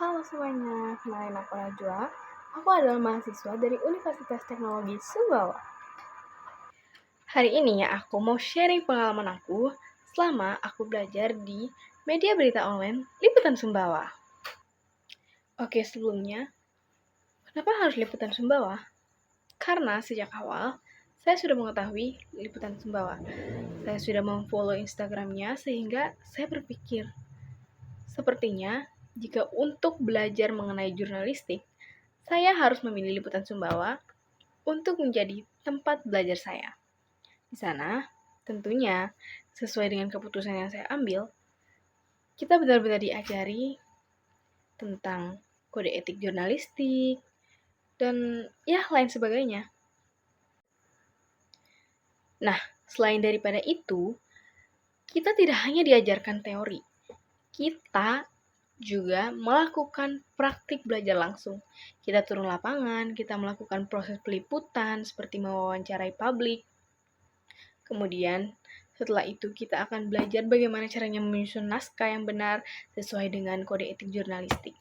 Halo semuanya, kenalin aku Najwa. Aku adalah mahasiswa dari Universitas Teknologi Sumbawa. Hari ini aku mau sharing pengalaman aku selama aku belajar di media berita online Liputan Sumbawa. Oke, sebelumnya, kenapa harus Liputan Sumbawa? Karena sejak awal, saya sudah mengetahui Liputan Sumbawa. Saya sudah memfollow Instagramnya sehingga saya berpikir, sepertinya jika untuk belajar mengenai jurnalistik, saya harus memilih Liputan Sumbawa untuk menjadi tempat belajar saya. Di sana, tentunya sesuai dengan keputusan yang saya ambil, kita benar-benar diajari tentang kode etik jurnalistik dan ya lain sebagainya. Nah, selain daripada itu, kita tidak hanya diajarkan teori, kita juga melakukan praktik belajar langsung. Kita turun lapangan, kita melakukan proses peliputan seperti mewawancarai publik. Kemudian, setelah itu kita akan belajar bagaimana caranya menyusun naskah yang benar sesuai dengan kode etik jurnalistik.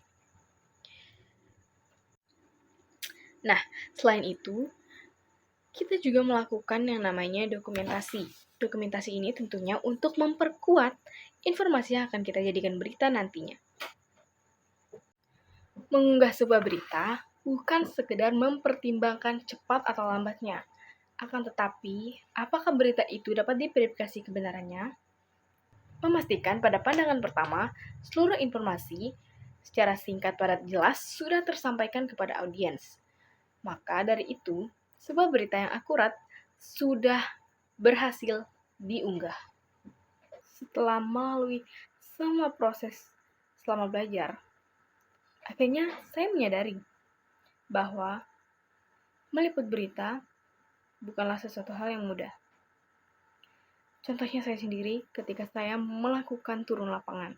Nah, selain itu, kita juga melakukan yang namanya dokumentasi. Dokumentasi ini tentunya untuk memperkuat informasi yang akan kita jadikan berita nantinya. Mengunggah sebuah berita bukan sekedar mempertimbangkan cepat atau lambatnya, akan tetapi apakah berita itu dapat diverifikasi kebenarannya? Memastikan pada pandangan pertama, seluruh informasi secara singkat padat jelas sudah tersampaikan kepada audiens. Maka dari itu, sebuah berita yang akurat sudah berhasil diunggah. Setelah melalui semua proses selama belajar, akhirnya saya menyadari bahwa meliput berita bukanlah sesuatu hal yang mudah. Contohnya saya sendiri ketika saya melakukan turun lapangan.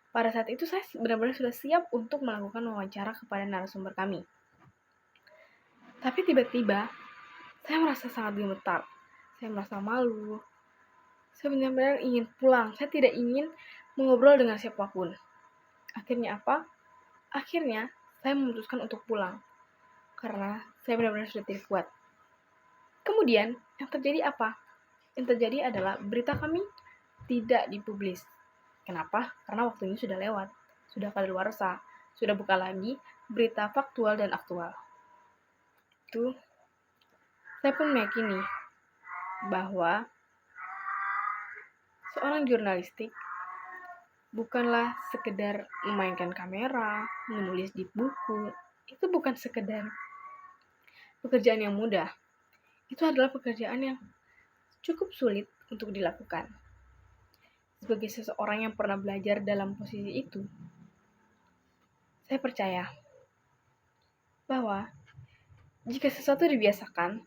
Pada saat itu saya benar-benar sudah siap untuk melakukan wawancara kepada narasumber kami. Tapi tiba-tiba saya merasa sangat gemetar. Saya merasa malu. Saya benar-benar ingin pulang. Saya tidak ingin mengobrol dengan siapapun. Akhirnya apa? Akhirnya saya memutuskan untuk pulang. Karena saya benar-benar sudah tidak kuat. Kemudian yang terjadi apa? Yang terjadi adalah berita kami tidak dipublis. Kenapa? Karena waktunya sudah lewat. Sudah kadaluarsa. Sudah bukan lagi berita faktual dan aktual. Itu saya pun meyakini bahwa seorang jurnalistik bukanlah sekedar memainkan kamera, menulis di buku. Itu bukan sekedar pekerjaan yang mudah. Itu adalah pekerjaan yang cukup sulit untuk dilakukan. Sebagai seseorang yang pernah belajar dalam posisi itu, saya percaya bahwa jika sesuatu dibiasakan,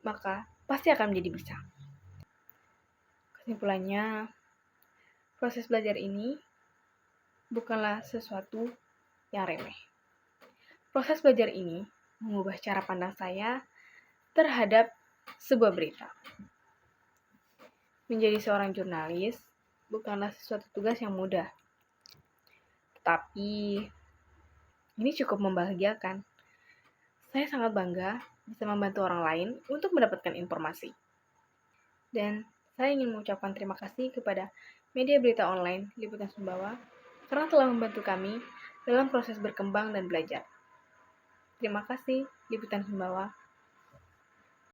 maka pasti akan menjadi bisa. Kesimpulannya, proses belajar ini bukanlah sesuatu yang remeh. Proses belajar ini mengubah cara pandang saya terhadap sebuah berita. Menjadi seorang jurnalis bukanlah sesuatu tugas yang mudah. Tapi ini cukup membahagiakan. Saya sangat bangga bisa membantu orang lain untuk mendapatkan informasi. Dan saya ingin mengucapkan terima kasih kepada media berita online Liputan Sumbawa karena telah membantu kami dalam proses berkembang dan belajar. Terima kasih, Liputan Sumbawa.